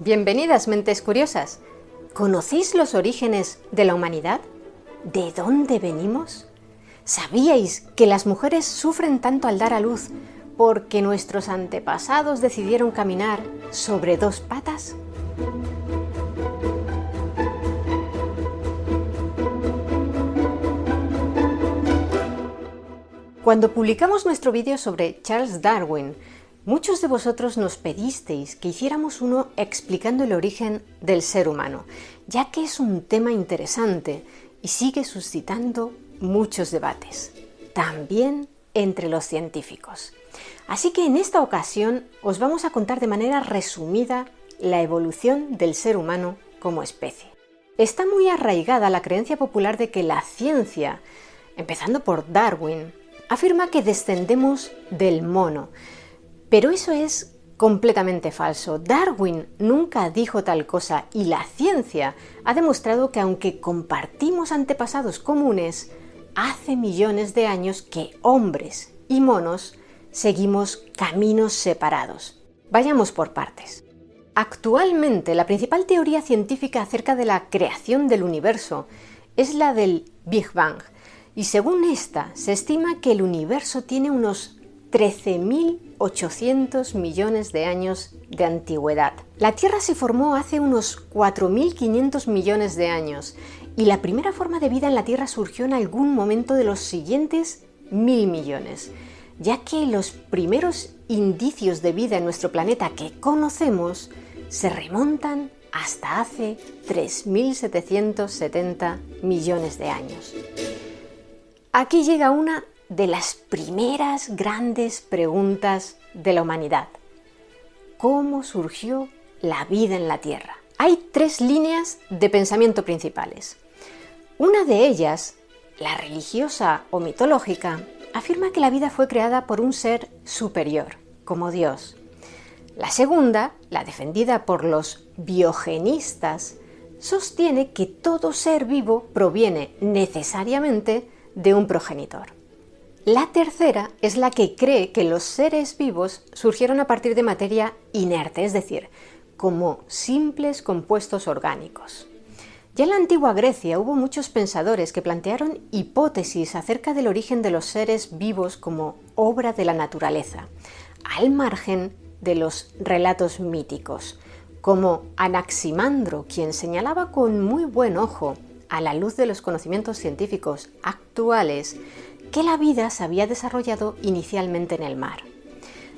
Bienvenidas, mentes curiosas. ¿Conocéis los orígenes de la humanidad? ¿De dónde venimos? ¿Sabíais que las mujeres sufren tanto al dar a luz porque nuestros antepasados decidieron caminar sobre dos patas? Cuando publicamos nuestro vídeo sobre Charles Darwin, muchos de vosotros nos pedisteis que hiciéramos uno explicando el origen del ser humano, ya que es un tema interesante y sigue suscitando muchos debates, también entre los científicos. Así que en esta ocasión os vamos a contar de manera resumida la evolución del ser humano como especie. Está muy arraigada la creencia popular de que la ciencia, empezando por Darwin, afirma que descendemos del mono, pero eso es completamente falso. Darwin nunca dijo tal cosa y la ciencia ha demostrado que aunque compartimos antepasados comunes, hace millones de años que hombres y monos seguimos caminos separados. Vayamos por partes. Actualmente, la principal teoría científica acerca de la creación del universo es la del Big Bang, y según esta, se estima que el universo tiene unos 13.800 millones de años de antigüedad. La Tierra se formó hace unos 4.500 millones de años y la primera forma de vida en la Tierra surgió en algún momento de los siguientes 1.000 millones, ya que los primeros indicios de vida en nuestro planeta que conocemos se remontan hasta hace 3.770 millones de años. Aquí llega una de las primeras grandes preguntas de la humanidad. ¿Cómo surgió la vida en la Tierra? Hay tres líneas de pensamiento principales. Una de ellas, la religiosa o mitológica, afirma que la vida fue creada por un ser superior, como Dios. La segunda, la defendida por los biogenistas, sostiene que todo ser vivo proviene necesariamente de un progenitor. La tercera es la que cree que los seres vivos surgieron a partir de materia inerte, es decir, como simples compuestos orgánicos. Ya en la antigua Grecia hubo muchos pensadores que plantearon hipótesis acerca del origen de los seres vivos como obra de la naturaleza, al margen de los relatos míticos, como Anaximandro, quien señalaba con muy buen ojo, a la luz de los conocimientos científicos actuales, que la vida se había desarrollado inicialmente en el mar.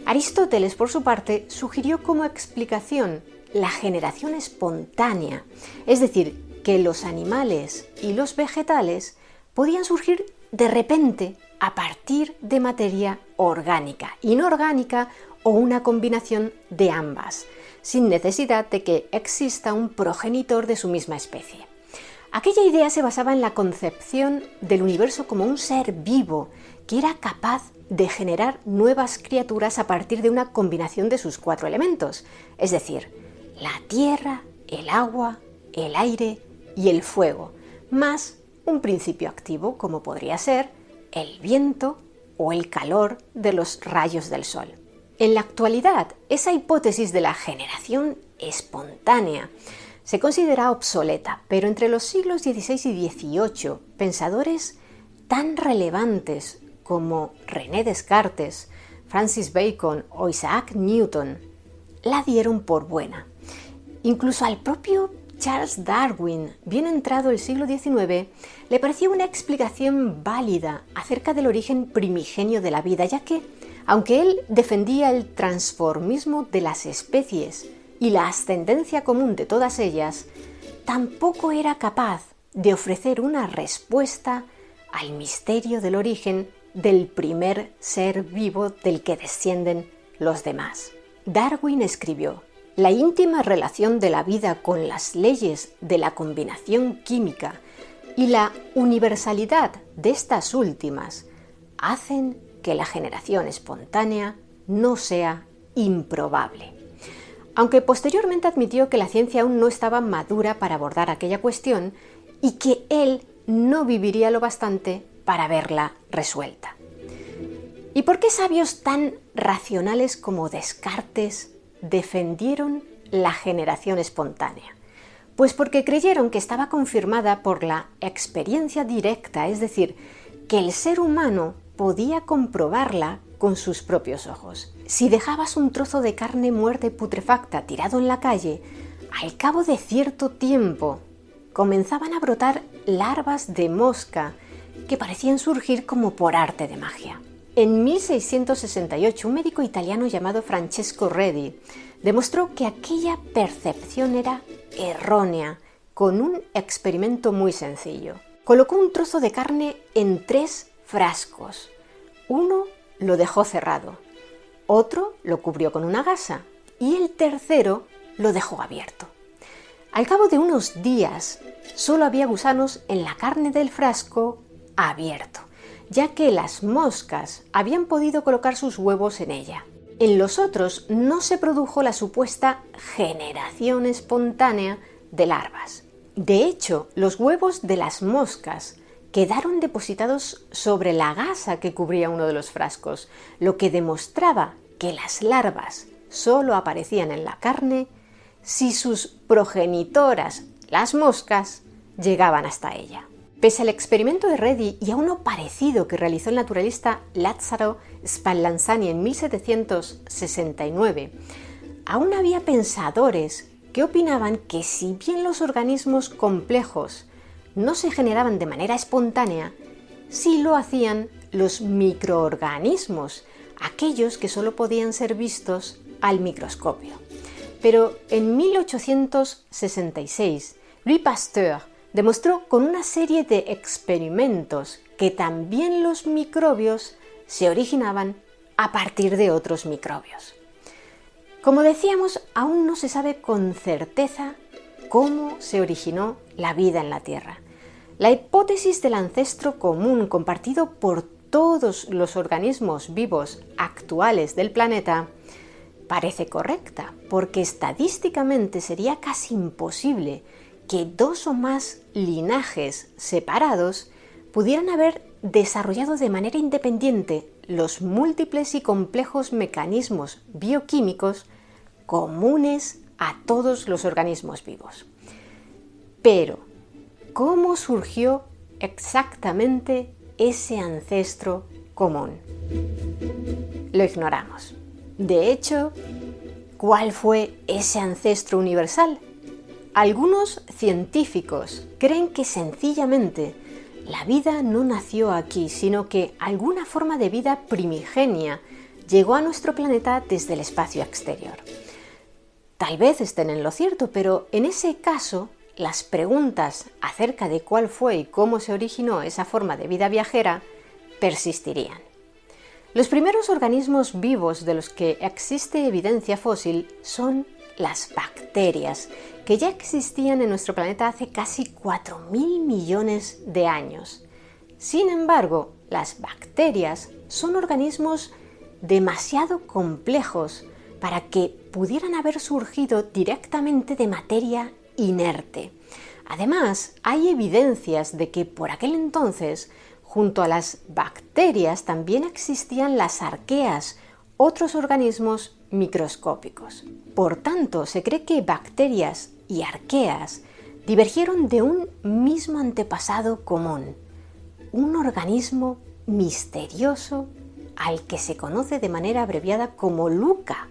Aristóteles, por su parte, sugirió como explicación la generación espontánea, es decir, que los animales y los vegetales podían surgir de repente a partir de materia orgánica, inorgánica o una combinación de ambas, sin necesidad de que exista un progenitor de su misma especie. Aquella idea se basaba en la concepción del universo como un ser vivo que era capaz de generar nuevas criaturas a partir de una combinación de sus cuatro elementos, es decir, la tierra, el agua, el aire y el fuego, más un principio activo como podría ser el viento o el calor de los rayos del sol. En la actualidad, esa hipótesis de la generación espontánea se considera obsoleta, pero entre los siglos XVI y XVIII, pensadores tan relevantes como René Descartes, Francis Bacon o Isaac Newton la dieron por buena. Incluso al propio Charles Darwin, bien entrado el siglo XIX, le pareció una explicación válida acerca del origen primigenio de la vida, ya que, aunque él defendía el transformismo de las especies y la ascendencia común de todas ellas, tampoco era capaz de ofrecer una respuesta al misterio del origen del primer ser vivo del que descienden los demás. Darwin escribió: «La íntima relación de la vida con las leyes de la combinación química y la universalidad de estas últimas hacen que la generación espontánea no sea improbable». Aunque posteriormente admitió que la ciencia aún no estaba madura para abordar aquella cuestión y que él no viviría lo bastante para verla resuelta. ¿Y por qué sabios tan racionales como Descartes defendieron la generación espontánea? Pues porque creyeron que estaba confirmada por la experiencia directa, es decir, que el ser humano podía comprobarla con sus propios ojos. Si dejabas un trozo de carne muerta y putrefacta tirado en la calle, al cabo de cierto tiempo comenzaban a brotar larvas de mosca que parecían surgir como por arte de magia. En 1668, un médico italiano llamado Francesco Redi demostró que aquella percepción era errónea con un experimento muy sencillo. Colocó un trozo de carne en 3 frascos. Uno lo dejó cerrado, otro lo cubrió con una gasa y el tercero lo dejó abierto. Al cabo de unos días, solo había gusanos en la carne del frasco abierto, ya que las moscas habían podido colocar sus huevos en ella. En los otros no se produjo la supuesta generación espontánea de larvas. De hecho, los huevos de las moscas quedaron depositados sobre la gasa que cubría uno de los frascos, lo que demostraba que las larvas solo aparecían en la carne si sus progenitoras, las moscas, llegaban hasta ella. Pese al experimento de Redi y a uno parecido que realizó el naturalista Lazzaro Spallanzani en 1769, aún había pensadores que opinaban que si bien los organismos complejos no se generaban de manera espontánea, sí lo hacían los microorganismos, aquellos que solo podían ser vistos al microscopio. Pero en 1866, Louis Pasteur demostró con una serie de experimentos que también los microbios se originaban a partir de otros microbios. Como decíamos, aún no se sabe con certeza cómo se originó la vida en la Tierra. La hipótesis del ancestro común compartido por todos los organismos vivos actuales del planeta parece correcta, porque estadísticamente sería casi imposible que 2 o más linajes separados pudieran haber desarrollado de manera independiente los múltiples y complejos mecanismos bioquímicos comunes a todos los organismos vivos. Pero, ¿cómo surgió exactamente ese ancestro común? Lo ignoramos. De hecho, ¿cuál fue ese ancestro universal? Algunos científicos creen que sencillamente la vida no nació aquí, sino que alguna forma de vida primigenia llegó a nuestro planeta desde el espacio exterior. Tal vez estén en lo cierto, pero en ese caso, las preguntas acerca de cuál fue y cómo se originó esa forma de vida viajera persistirían. Los primeros organismos vivos de los que existe evidencia fósil son las bacterias, que ya existían en nuestro planeta hace casi 4.000 millones de años. Sin embargo, las bacterias son organismos demasiado complejos para que pudieran haber surgido directamente de materia inerte. Además, hay evidencias de que por aquel entonces, junto a las bacterias, también existían las arqueas, otros organismos microscópicos. Por tanto, se cree que bacterias y arqueas divergieron de un mismo antepasado común, un organismo misterioso al que se conoce de manera abreviada como LUCA,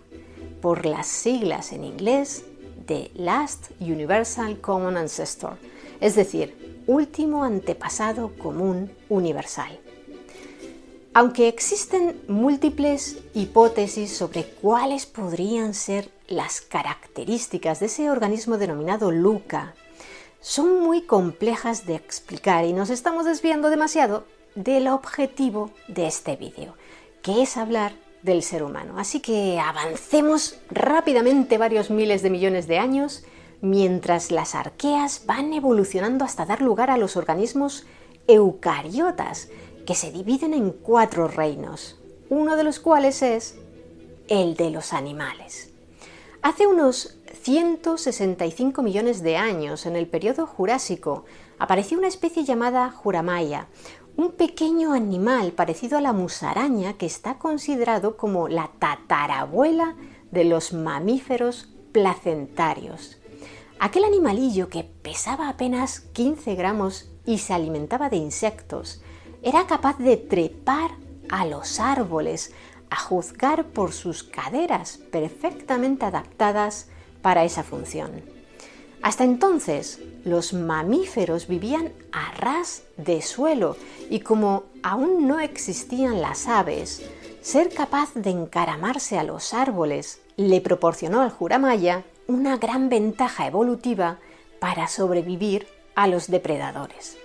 por las siglas en inglés de Last Universal Common Ancestor, es decir, último antepasado común universal. Aunque existen múltiples hipótesis sobre cuáles podrían ser las características de ese organismo denominado LUCA, son muy complejas de explicar y nos estamos desviando demasiado del objetivo de este vídeo, que es hablar del ser humano. Así que avancemos rápidamente varios miles de millones de años mientras las arqueas van evolucionando hasta dar lugar a los organismos eucariotas, que se dividen en 4 reinos, uno de los cuales es el de los animales. Hace unos 165 millones de años, en el periodo Jurásico, apareció una especie llamada Juramaia, un pequeño animal parecido a la musaraña que está considerado como la tatarabuela de los mamíferos placentarios. Aquel animalillo que pesaba apenas 15 gramos y se alimentaba de insectos, era capaz de trepar a los árboles, a juzgar por sus caderas perfectamente adaptadas para esa función. Hasta entonces, los mamíferos vivían a ras de suelo y como aún no existían las aves, ser capaz de encaramarse a los árboles le proporcionó al Juramaya una gran ventaja evolutiva para sobrevivir a los depredadores.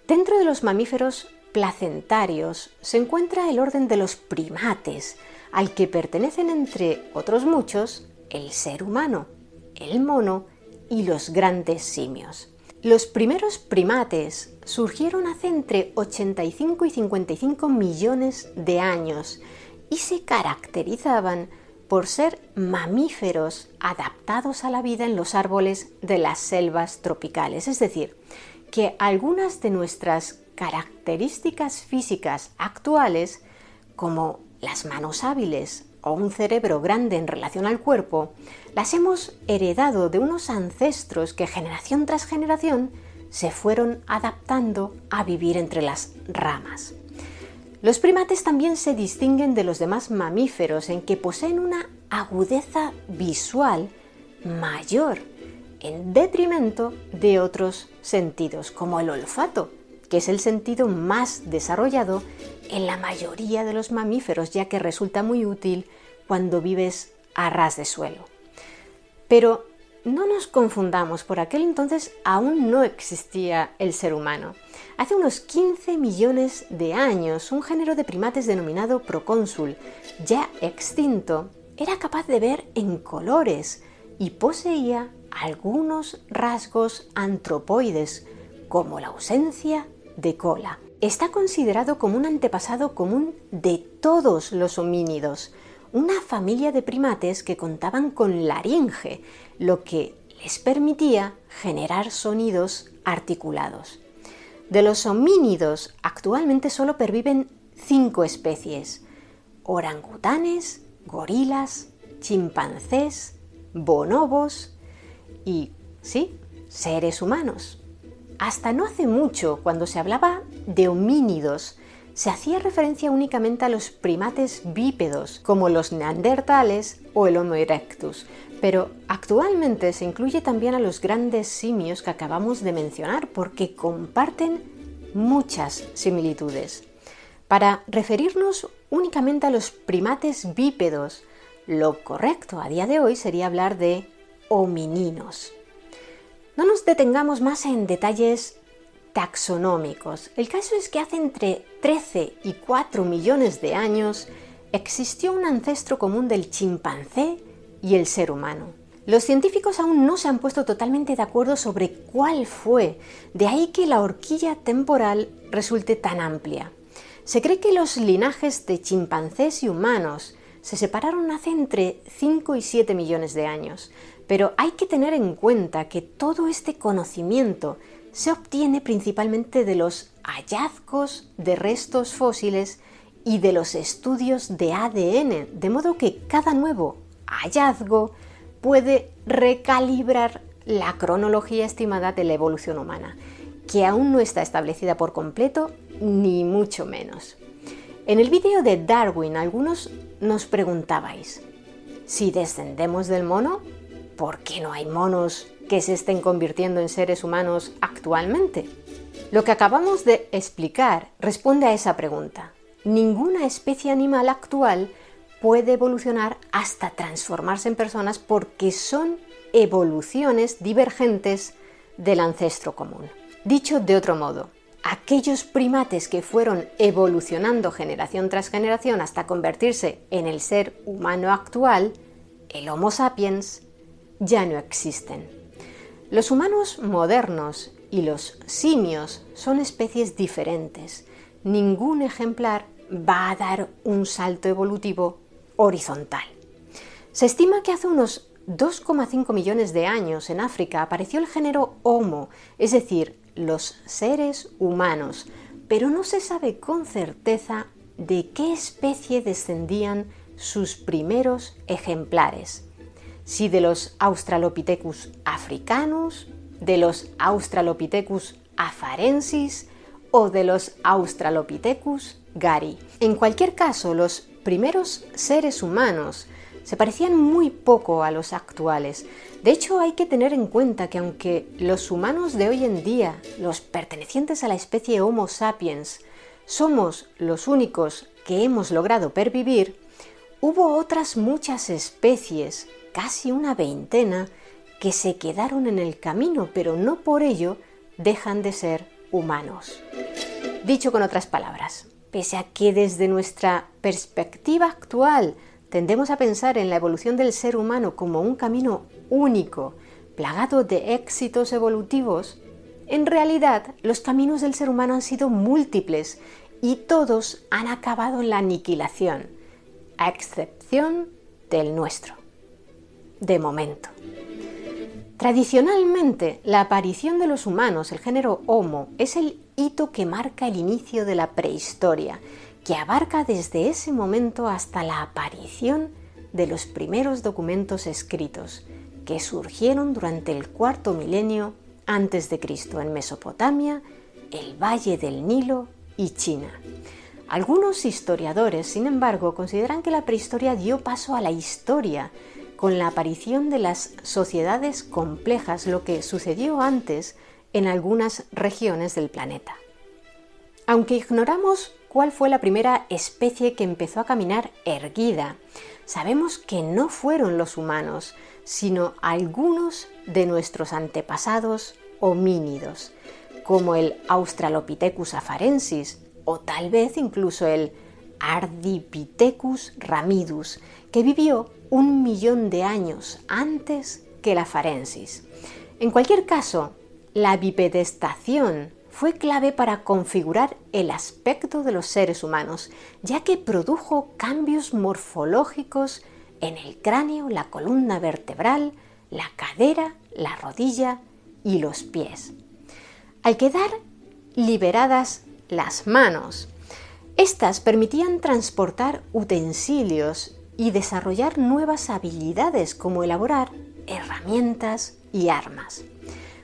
Dentro de los mamíferos placentarios se encuentra el orden de los primates, al que pertenecen entre otros muchos el ser humano, el mono y los grandes simios. Los primeros primates surgieron hace entre 85 y 55 millones de años y se caracterizaban por ser mamíferos adaptados a la vida en los árboles de las selvas tropicales. Es decir, que algunas de nuestras características físicas actuales, como las manos hábiles o un cerebro grande en relación al cuerpo, las hemos heredado de unos ancestros que generación tras generación se fueron adaptando a vivir entre las ramas. Los primates también se distinguen de los demás mamíferos en que poseen una agudeza visual mayor, en detrimento de otros sentidos, como el olfato, que es el sentido más desarrollado en la mayoría de los mamíferos, ya que resulta muy útil cuando vives a ras de suelo. Pero no nos confundamos, por aquel entonces aún no existía el ser humano. Hace unos 15 millones de años, un género de primates denominado procónsul, ya extinto, era capaz de ver en colores y poseía algunos rasgos antropoides, como la ausencia de cola. Está considerado como un antepasado común de todos los homínidos, una familia de primates que contaban con laringe, lo que les permitía generar sonidos articulados. De los homínidos, actualmente solo perviven 5 especies: orangutanes, gorilas, chimpancés, bonobos y, sí, seres humanos. Hasta no hace mucho, cuando se hablaba de homínidos, se hacía referencia únicamente a los primates bípedos, como los neandertales o el Homo erectus, pero actualmente se incluye también a los grandes simios que acabamos de mencionar, porque comparten muchas similitudes. Para referirnos únicamente a los primates bípedos, lo correcto a día de hoy sería hablar de homininos. No nos detengamos más en detalles taxonómicos. El caso es que hace entre 13 y 4 millones de años existió un ancestro común del chimpancé y el ser humano. Los científicos aún no se han puesto totalmente de acuerdo sobre cuál fue, de ahí que la horquilla temporal resulte tan amplia. Se cree que los linajes de chimpancés y humanos se separaron hace entre 5 y 7 millones de años, pero hay que tener en cuenta que todo este conocimiento se obtiene principalmente de los hallazgos de restos fósiles y de los estudios de ADN, de modo que cada nuevo hallazgo puede recalibrar la cronología estimada de la evolución humana, que aún no está establecida por completo, ni mucho menos. En el vídeo de Darwin, algunos nos preguntabais: si descendemos del mono, ¿por qué no hay monos que se estén convirtiendo en seres humanos actualmente? Lo que acabamos de explicar responde a esa pregunta. Ninguna especie animal actual puede evolucionar hasta transformarse en personas porque son evoluciones divergentes del ancestro común. Dicho de otro modo, aquellos primates que fueron evolucionando generación tras generación hasta convertirse en el ser humano actual, el Homo sapiens, ya no existen. Los humanos modernos y los simios son especies diferentes. Ningún ejemplar va a dar un salto evolutivo horizontal. Se estima que hace unos 2,5 millones de años en África apareció el género Homo, es decir, los seres humanos, pero no se sabe con certeza de qué especie descendían sus primeros ejemplares. si de los Australopithecus africanus, de los Australopithecus afarensis o de los Australopithecus gari. En cualquier caso, los primeros seres humanos se parecían muy poco a los actuales. De hecho, hay que tener en cuenta que aunque los humanos de hoy en día, los pertenecientes a la especie Homo sapiens, somos los únicos que hemos logrado pervivir, hubo otras muchas especies, casi una veintena, que se quedaron en el camino, pero no por ello dejan de ser humanos. Dicho con otras palabras, pese a que desde nuestra perspectiva actual tendemos a pensar en la evolución del ser humano como un camino único, plagado de éxitos evolutivos, en realidad los caminos del ser humano han sido múltiples y todos han acabado en la aniquilación, a excepción del nuestro. De momento. Tradicionalmente, la aparición de los humanos, el género Homo, es el hito que marca el inicio de la prehistoria, que abarca desde ese momento hasta la aparición de los primeros documentos escritos, que surgieron durante el cuarto milenio antes de Cristo en Mesopotamia, el Valle del Nilo y China. Algunos historiadores, sin embargo, consideran que la prehistoria dio paso a la historia con la aparición de las sociedades complejas, lo que sucedió antes en algunas regiones del planeta. Aunque ignoramos cuál fue la primera especie que empezó a caminar erguida, sabemos que no fueron los humanos, sino algunos de nuestros antepasados homínidos, como el Australopithecus afarensis o tal vez incluso el Ardipithecus ramidus, que vivió 1 millón de años antes que el afarensis. En cualquier caso, la bipedestación fue clave para configurar el aspecto de los seres humanos, ya que produjo cambios morfológicos en el cráneo, la columna vertebral, la cadera, la rodilla y los pies. Al quedar liberadas las manos, estas permitían transportar utensilios y desarrollar nuevas habilidades como elaborar herramientas y armas.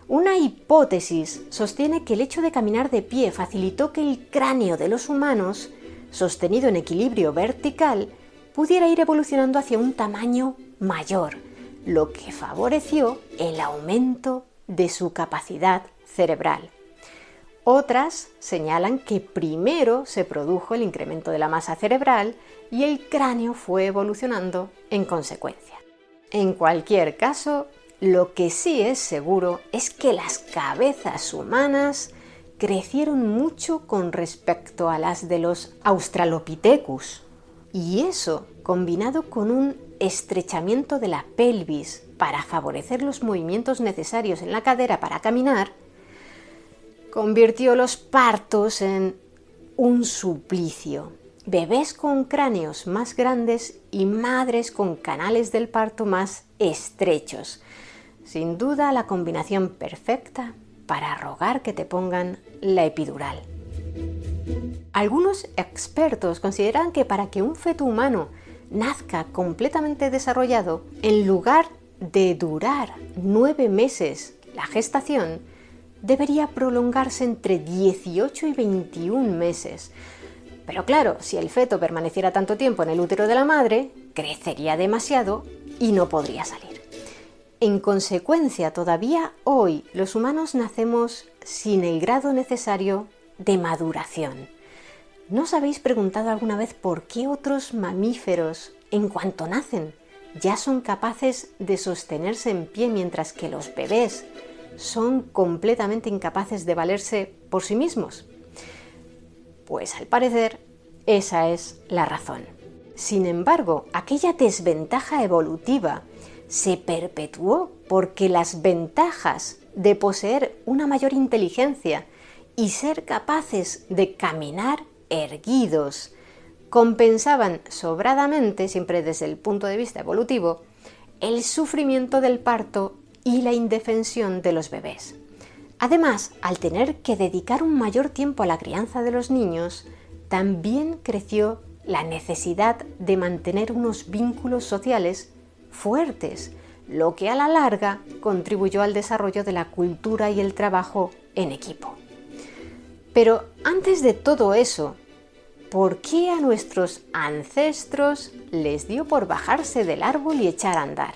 Una hipótesis sostiene que el hecho de caminar de pie facilitó que el cráneo de los humanos, sostenido en equilibrio vertical, pudiera ir evolucionando hacia un tamaño mayor, lo que favoreció el aumento de su capacidad cerebral. Otras señalan que primero se produjo el incremento de la masa cerebral y el cráneo fue evolucionando en consecuencia. En cualquier caso, lo que sí es seguro es que las cabezas humanas crecieron mucho con respecto a las de los Australopithecus, y eso, combinado con un estrechamiento de la pelvis para favorecer los movimientos necesarios en la cadera para caminar, convirtió los partos en un suplicio. Bebés con cráneos más grandes y madres con canales del parto más estrechos. Sin duda, la combinación perfecta para rogar que te pongan la epidural. Algunos expertos consideran que para que un feto humano nazca completamente desarrollado, en lugar de durar 9 meses la gestación, debería prolongarse entre 18 y 21 meses. Pero claro, si el feto permaneciera tanto tiempo en el útero de la madre, crecería demasiado y no podría salir. En consecuencia, todavía hoy los humanos nacemos sin el grado necesario de maduración. ¿No os habéis preguntado alguna vez por qué otros mamíferos, en cuanto nacen, ya son capaces de sostenerse en pie mientras que los bebés son completamente incapaces de valerse por sí mismos? Pues al parecer esa es la razón. Sin embargo, aquella desventaja evolutiva se perpetuó porque las ventajas de poseer una mayor inteligencia y ser capaces de caminar erguidos compensaban sobradamente, siempre desde el punto de vista evolutivo, el sufrimiento del parto y la indefensión de los bebés. Además, al tener que dedicar un mayor tiempo a la crianza de los niños, también creció la necesidad de mantener unos vínculos sociales fuertes, lo que a la larga contribuyó al desarrollo de la cultura y el trabajo en equipo. Pero antes de todo eso, ¿por qué a nuestros ancestros les dio por bajarse del árbol y echar a andar?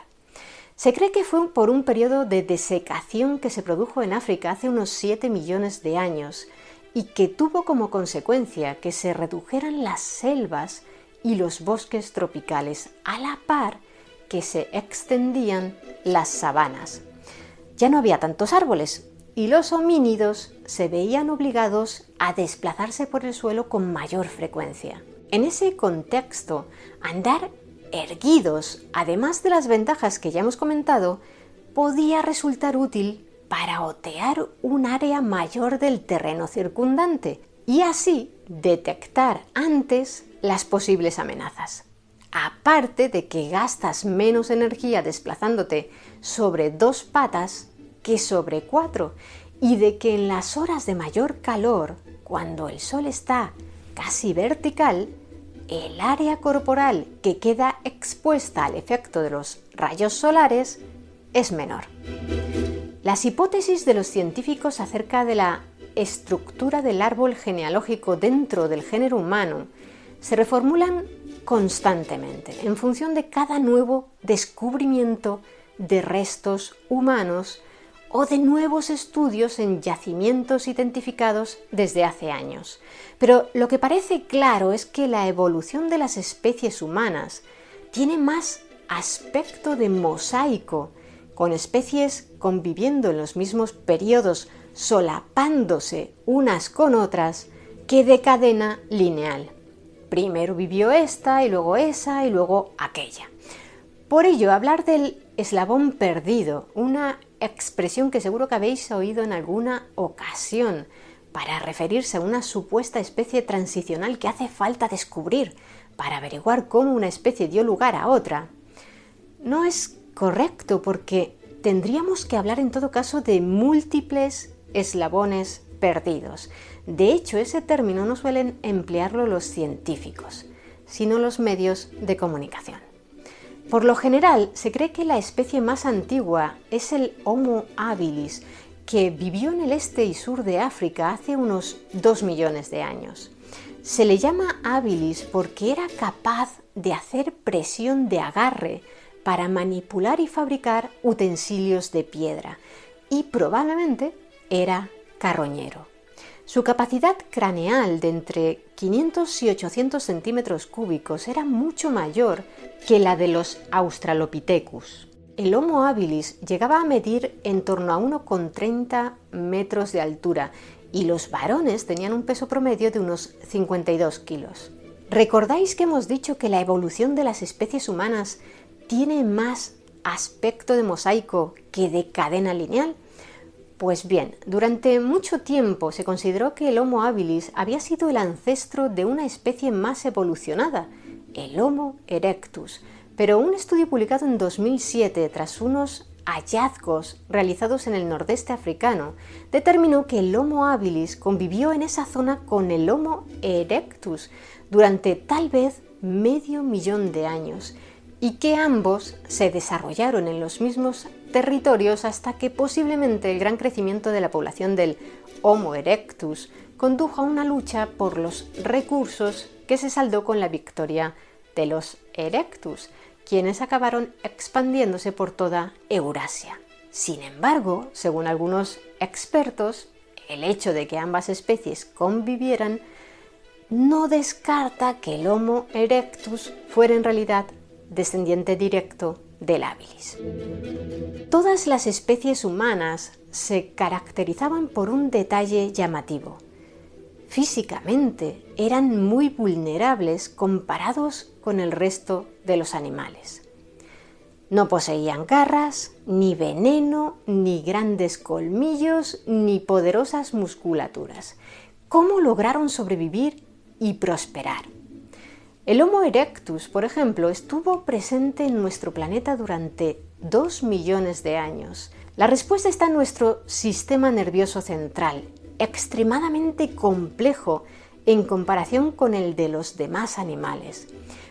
Se cree que fue por un periodo de desecación que se produjo en África hace unos 7 millones de años y que tuvo como consecuencia que se redujeran las selvas y los bosques tropicales a la par que se extendían las sabanas. Ya no había tantos árboles y los homínidos se veían obligados a desplazarse por el suelo con mayor frecuencia. En ese contexto, andar erguidos, además de las ventajas que ya hemos comentado, podía resultar útil para otear un área mayor del terreno circundante y así detectar antes las posibles amenazas. Aparte de que gastas menos energía desplazándote sobre 2 patas que sobre 4 y de que en las horas de mayor calor, cuando el sol está casi vertical, el área corporal que queda expuesta al efecto de los rayos solares es menor. Las hipótesis de los científicos acerca de la estructura del árbol genealógico dentro del género humano se reformulan constantemente en función de cada nuevo descubrimiento de restos humanos o de nuevos estudios en yacimientos identificados desde hace años. Pero lo que parece claro es que la evolución de las especies humanas tiene más aspecto de mosaico, con especies conviviendo en los mismos periodos, solapándose unas con otras, que de cadena lineal. Primero vivió esta y luego esa y luego aquella. Por ello, hablar del eslabón perdido, una expresión que seguro que habéis oído en alguna ocasión para referirse a una supuesta especie transicional que hace falta descubrir para averiguar cómo una especie dio lugar a otra, no es correcto porque tendríamos que hablar en todo caso de múltiples eslabones perdidos. De hecho, ese término no suelen emplearlo los científicos, sino los medios de comunicación. Por lo general, se cree que la especie más antigua es el Homo habilis, que vivió en el este y sur de África hace unos 2 millones de años. Se le llama habilis porque era capaz de hacer presión de agarre para manipular y fabricar utensilios de piedra, y probablemente era carroñero. Su capacidad craneal de entre 500 y 800 centímetros cúbicos era mucho mayor que la de los Australopithecus. El Homo habilis llegaba a medir en torno a 1,30 metros de altura y los varones tenían un peso promedio de unos 52 kilos. ¿Recordáis que hemos dicho que la evolución de las especies humanas tiene más aspecto de mosaico que de cadena lineal? Pues bien, durante mucho tiempo se consideró que el Homo habilis había sido el ancestro de una especie más evolucionada, el Homo erectus, pero un estudio publicado en 2007 tras unos hallazgos realizados en el nordeste africano determinó que el Homo habilis convivió en esa zona con el Homo erectus durante tal vez medio millón de años y que ambos se desarrollaron en los mismos territorios hasta que posiblemente el gran crecimiento de la población del Homo erectus condujo a una lucha por los recursos que se saldó con la victoria de los erectus, quienes acabaron expandiéndose por toda Eurasia. Sin embargo, según algunos expertos, el hecho de que ambas especies convivieran no descarta que el Homo erectus fuera en realidad descendiente directo del habilis. Todas las especies humanas se caracterizaban por un detalle llamativo. Físicamente eran muy vulnerables comparados con el resto de los animales. No poseían garras, ni veneno, ni grandes colmillos, ni poderosas musculaturas. ¿Cómo lograron sobrevivir y prosperar? El Homo erectus, por ejemplo, estuvo presente en nuestro planeta durante 2 millones de años. La respuesta está en nuestro sistema nervioso central, extremadamente complejo en comparación con el de los demás animales.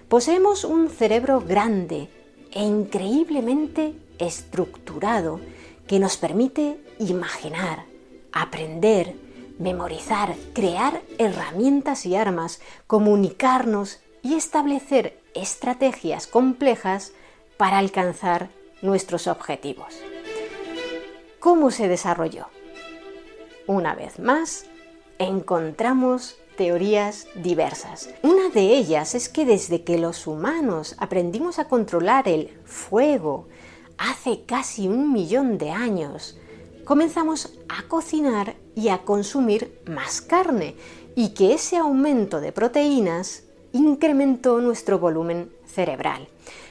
Poseemos un cerebro grande e increíblemente estructurado que nos permite imaginar, aprender, memorizar, crear herramientas y armas, comunicarnos y establecer estrategias complejas para alcanzar nuestros objetivos. ¿Cómo se desarrolló? Una vez más, encontramos teorías diversas. Una de ellas es que desde que los humanos aprendimos a controlar el fuego hace casi 1 millón de años, comenzamos a cocinar y a consumir más carne, y que ese aumento de proteínas incrementó nuestro volumen cerebral.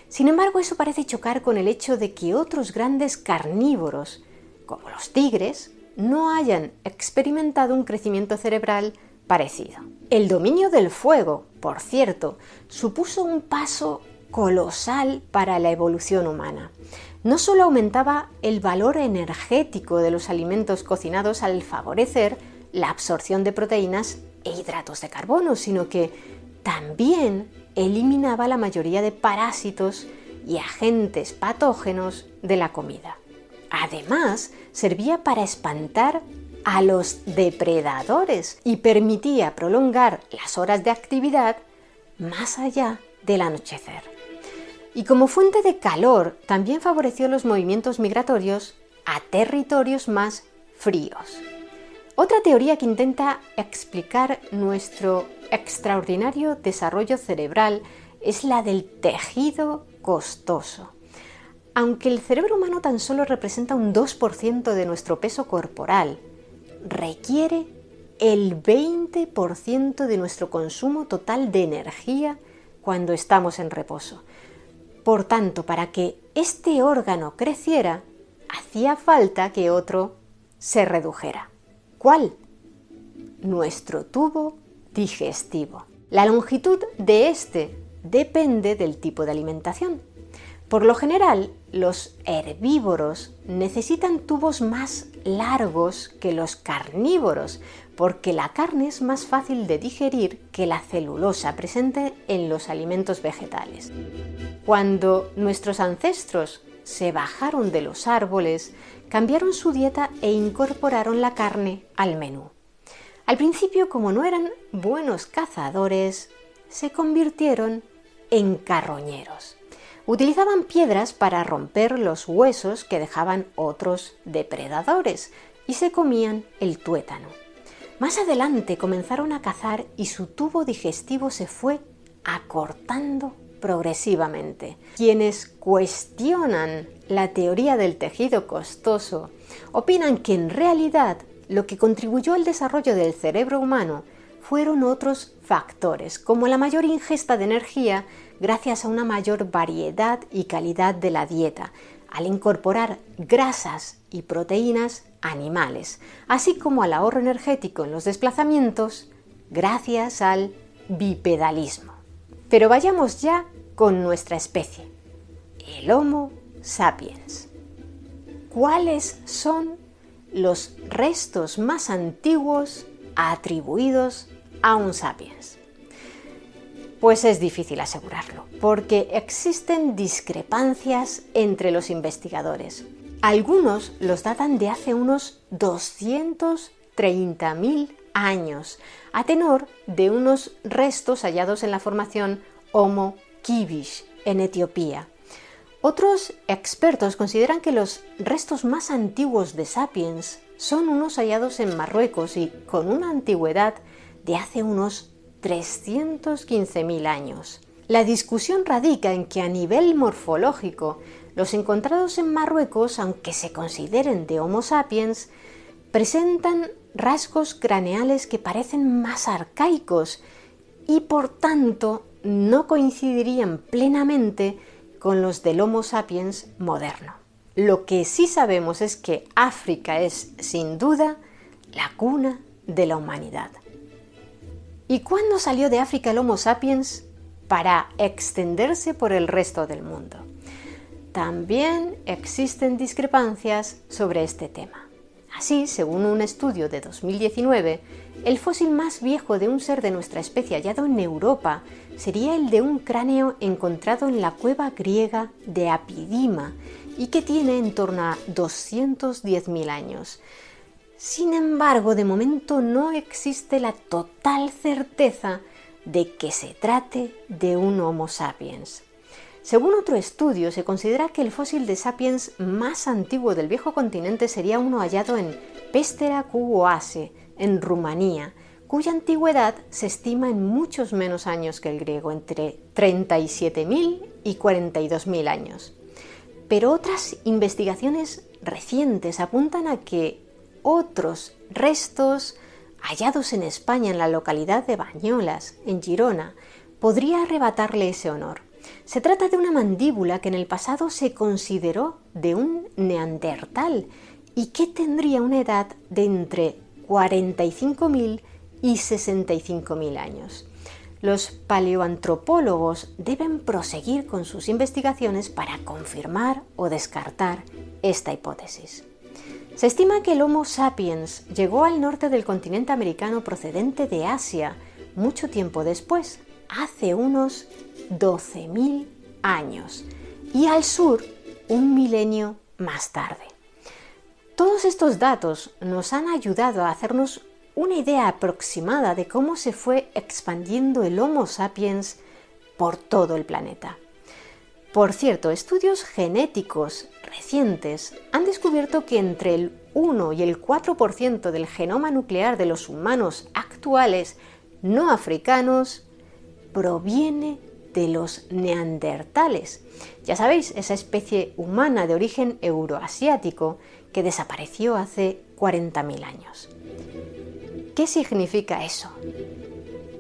Sin embargo, eso parece chocar con el hecho de que otros grandes carnívoros, como los tigres, no hayan experimentado un crecimiento cerebral parecido. El dominio del fuego, por cierto, supuso un paso colosal para la evolución humana. No solo aumentaba el valor energético de los alimentos cocinados al favorecer la absorción de proteínas e hidratos de carbono, sino que también eliminaba la mayoría de parásitos y agentes patógenos de la comida. Además, servía para espantar a los depredadores y permitía prolongar las horas de actividad más allá del anochecer. Y como fuente de calor, también favoreció los movimientos migratorios a territorios más fríos. Otra teoría que intenta explicar nuestro extraordinario desarrollo cerebral es la del tejido costoso. Aunque el cerebro humano tan solo representa un 2% de nuestro peso corporal, requiere el 20% de nuestro consumo total de energía cuando estamos en reposo. Por tanto, para que este órgano creciera, hacía falta que otro se redujera. ¿Cuál? Nuestro tubo digestivo. La longitud de este depende del tipo de alimentación. Por lo general, los herbívoros necesitan tubos más largos que los carnívoros, porque la carne es más fácil de digerir que la celulosa presente en los alimentos vegetales. Cuando nuestros ancestros se bajaron de los árboles, cambiaron su dieta e incorporaron la carne al menú. Al principio, como no eran buenos cazadores, se convirtieron en carroñeros. Utilizaban piedras para romper los huesos que dejaban otros depredadores y se comían el tuétano. Más adelante comenzaron a cazar y su tubo digestivo se fue acortando progresivamente. Quienes cuestionan la teoría del tejido costoso opinan que en realidad lo que contribuyó al desarrollo del cerebro humano fueron otros factores, como la mayor ingesta de energía gracias a una mayor variedad y calidad de la dieta, al incorporar grasas y proteínas animales, así como al ahorro energético en los desplazamientos gracias al bipedalismo. Pero vayamos ya con nuestra especie, el Homo sapiens. ¿Cuáles son los restos más antiguos atribuidos a un sapiens? Pues es difícil asegurarlo, porque existen discrepancias entre los investigadores. Algunos los datan de hace unos 230.000 años, a tenor de unos restos hallados en la formación Homo Kibish, en Etiopía. Otros expertos consideran que los restos más antiguos de sapiens son unos hallados en Marruecos y con una antigüedad de hace unos 315.000 años. La discusión radica en que a nivel morfológico, los encontrados en Marruecos, aunque se consideren de Homo sapiens, presentan rasgos craneales que parecen más arcaicos y por tanto no coincidirían plenamente con los del Homo sapiens moderno. Lo que sí sabemos es que África es, sin duda, la cuna de la humanidad. ¿Y cuándo salió de África el Homo sapiens para extenderse por el resto del mundo? También existen discrepancias sobre este tema. Así, según un estudio de 2019, el fósil más viejo de un ser de nuestra especie hallado en Europa sería el de un cráneo encontrado en la cueva griega de Apidima, y que tiene en torno a 210.000 años. Sin embargo, de momento no existe la total certeza de que se trate de un Homo sapiens. Según otro estudio, se considera que el fósil de sapiens más antiguo del viejo continente sería uno hallado en Pestera Cu Oase, en Rumanía, cuya antigüedad se estima en muchos menos años que el griego, entre 37.000 y 42.000 años. Pero otras investigaciones recientes apuntan a que otros restos hallados en España, en la localidad de Bañolas, en Girona, podría arrebatarle ese honor. Se trata de una mandíbula que en el pasado se consideró de un neandertal y que tendría una edad de entre 45.000 y 65.000 años. Los paleoantropólogos deben proseguir con sus investigaciones para confirmar o descartar esta hipótesis. Se estima que el Homo sapiens llegó al norte del continente americano procedente de Asia mucho tiempo después, hace unos 12.000 años, y al sur un milenio más tarde. Todos estos datos nos han ayudado a hacernos una idea aproximada de cómo se fue expandiendo el Homo sapiens por todo el planeta. Por cierto, estudios genéticos recientes han descubierto que entre el 1 y el 4% del genoma nuclear de los humanos actuales no africanos proviene de los neandertales. Ya sabéis, esa especie humana de origen euroasiático que desapareció hace 40.000 años. ¿Qué significa eso?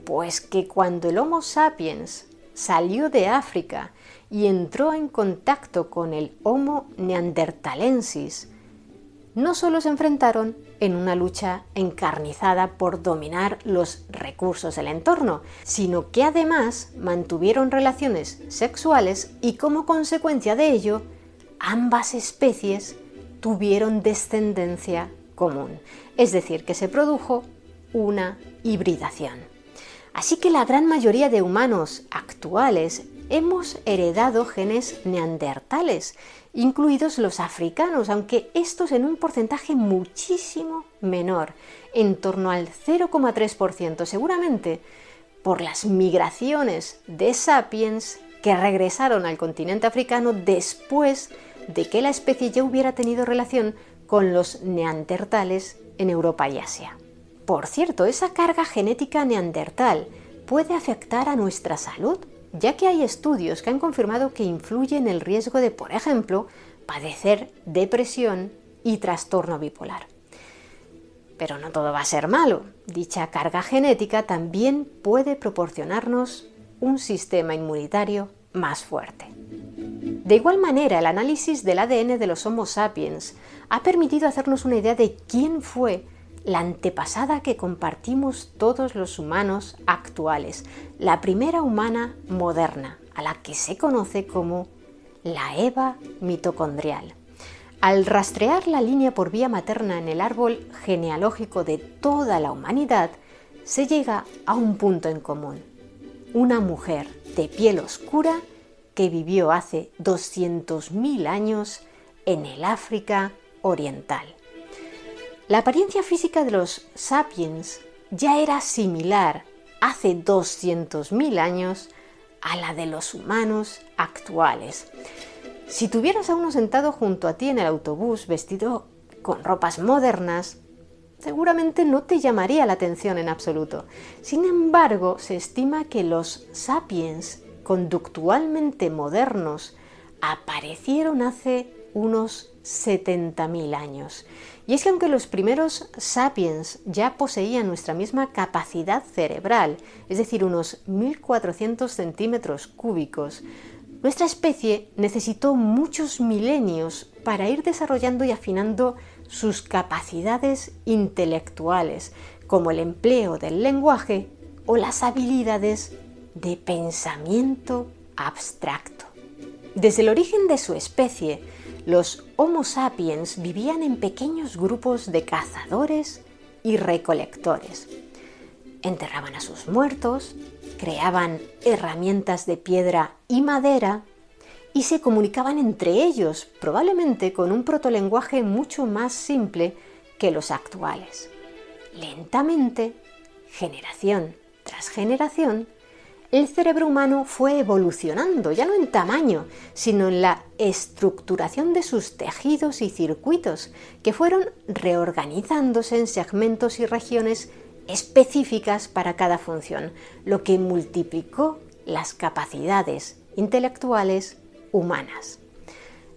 Pues que cuando el Homo sapiens salió de África y entró en contacto con el Homo neanderthalensis, no solo se enfrentaron en una lucha encarnizada por dominar los recursos del entorno, sino que además mantuvieron relaciones sexuales y como consecuencia de ello, ambas especies tuvieron descendencia común, es decir, que se produjo una hibridación. Así que la gran mayoría de humanos actuales hemos heredado genes neandertales, incluidos los africanos, aunque estos en un porcentaje muchísimo menor, en torno al 0,3%, seguramente por las migraciones de sapiens que regresaron al continente africano después de que la especie ya hubiera tenido relación con los neandertales en Europa y Asia. Por cierto, esa carga genética neandertal puede afectar a nuestra salud, ya que hay estudios que han confirmado que influye en el riesgo de, por ejemplo, padecer depresión y trastorno bipolar. Pero no todo va a ser malo. Dicha carga genética también puede proporcionarnos un sistema inmunitario más fuerte. De igual manera, el análisis del ADN de los Homo sapiens ha permitido hacernos una idea de quién fue la antepasada que compartimos todos los humanos actuales, la primera humana moderna, a la que se conoce como la Eva mitocondrial. Al rastrear la línea por vía materna en el árbol genealógico de toda la humanidad, se llega a un punto en común: una mujer de piel oscura que vivió hace 200.000 años en el África oriental. La apariencia física de los sapiens ya era similar hace 200.000 años a la de los humanos actuales. Si tuvieras a uno sentado junto a ti en el autobús vestido con ropas modernas, seguramente no te llamaría la atención en absoluto. Sin embargo, se estima que los sapiens conductualmente modernos aparecieron hace unos 70.000 años. Y es que aunque los primeros sapiens ya poseían nuestra misma capacidad cerebral, es decir, unos 1.400 centímetros cúbicos, nuestra especie necesitó muchos milenios para ir desarrollando y afinando sus capacidades intelectuales, como el empleo del lenguaje o las habilidades de pensamiento abstracto. Desde el origen de su especie, los Homo sapiens vivían en pequeños grupos de cazadores y recolectores. Enterraban a sus muertos, creaban herramientas de piedra y madera y se comunicaban entre ellos, probablemente con un protolenguaje mucho más simple que los actuales. Lentamente, generación tras generación, el cerebro humano fue evolucionando, ya no en tamaño, sino en la estructuración de sus tejidos y circuitos, que fueron reorganizándose en segmentos y regiones específicas para cada función, lo que multiplicó las capacidades intelectuales humanas.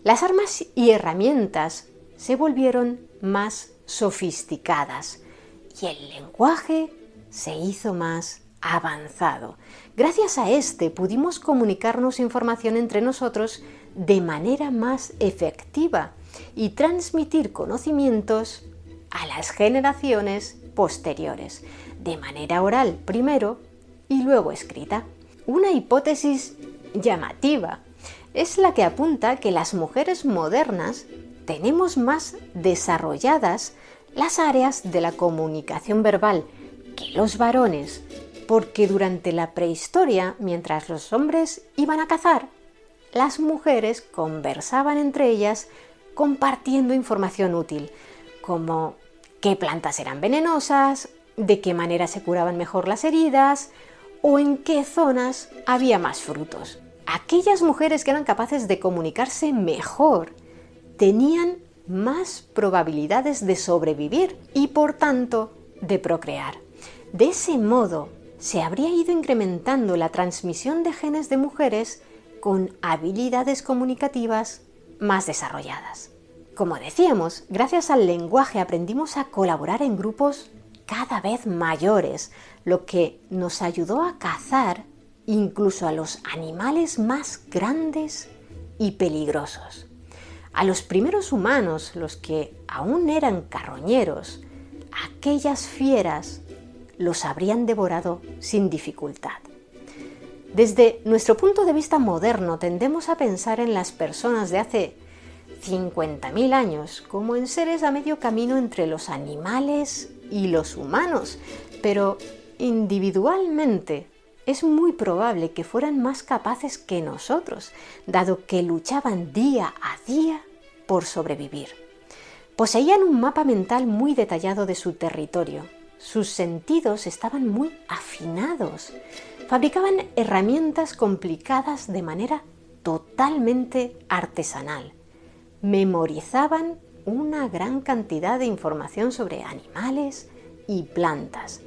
Las armas y herramientas se volvieron más sofisticadas y el lenguaje se hizo más avanzado. Gracias a este pudimos comunicarnos información entre nosotros de manera más efectiva y transmitir conocimientos a las generaciones posteriores, de manera oral primero y luego escrita. Una hipótesis llamativa es la que apunta que las mujeres modernas tenemos más desarrolladas las áreas de la comunicación verbal que los varones, porque durante la prehistoria, mientras los hombres iban a cazar, las mujeres conversaban entre ellas compartiendo información útil, como qué plantas eran venenosas, de qué manera se curaban mejor las heridas o en qué zonas había más frutos. Aquellas mujeres que eran capaces de comunicarse mejor tenían más probabilidades de sobrevivir y, por tanto, de procrear. De ese modo, se habría ido incrementando la transmisión de genes de mujeres con habilidades comunicativas más desarrolladas. Como decíamos, gracias al lenguaje aprendimos a colaborar en grupos cada vez mayores, lo que nos ayudó a cazar incluso a los animales más grandes y peligrosos. A los primeros humanos, los que aún eran carroñeros, aquellas fieras los habrían devorado sin dificultad. Desde nuestro punto de vista moderno tendemos a pensar en las personas de hace 50.000 años como en seres a medio camino entre los animales y los humanos, pero individualmente es muy probable que fueran más capaces que nosotros, dado que luchaban día a día por sobrevivir. Poseían un mapa mental muy detallado de su territorio. Sus sentidos estaban muy afinados. Fabricaban herramientas complicadas de manera totalmente artesanal. Memorizaban una gran cantidad de información sobre animales y plantas.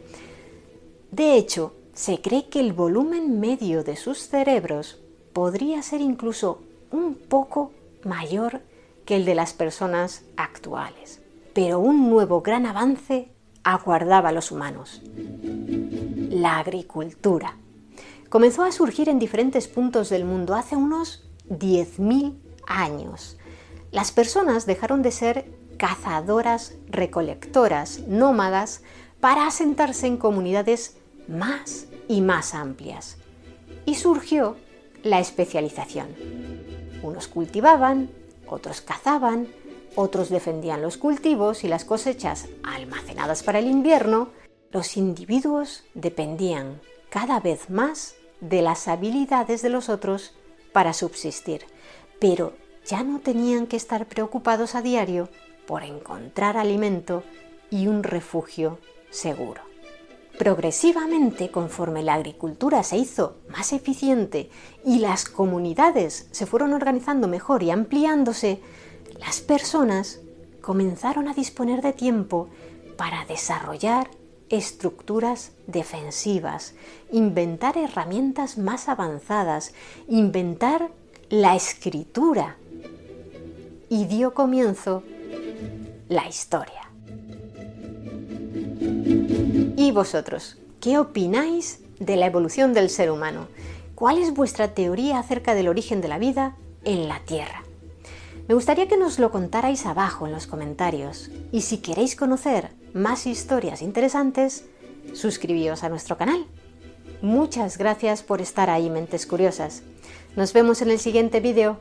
De hecho, se cree que el volumen medio de sus cerebros podría ser incluso un poco mayor que el de las personas actuales. Pero un nuevo gran avance aguardaba a los humanos: la agricultura. Comenzó a surgir en diferentes puntos del mundo hace unos 10.000 años. Las personas dejaron de ser cazadoras-recolectoras nómadas para asentarse en comunidades más y más amplias. Y surgió la especialización. Unos cultivaban, otros cazaban, otros defendían los cultivos y las cosechas almacenadas para el invierno. Los individuos dependían cada vez más de las habilidades de los otros para subsistir, pero ya no tenían que estar preocupados a diario por encontrar alimento y un refugio seguro. Progresivamente, conforme la agricultura se hizo más eficiente y las comunidades se fueron organizando mejor y ampliándose, las personas comenzaron a disponer de tiempo para desarrollar estructuras defensivas, inventar herramientas más avanzadas, inventar la escritura, y dio comienzo la historia. ¿Y vosotros? ¿Qué opináis de la evolución del ser humano? ¿Cuál es vuestra teoría acerca del origen de la vida en la Tierra? Me gustaría que nos lo contarais abajo en los comentarios. Y si queréis conocer más historias interesantes, suscribíos a nuestro canal. Muchas gracias por estar ahí, mentes curiosas. Nos vemos en el siguiente vídeo.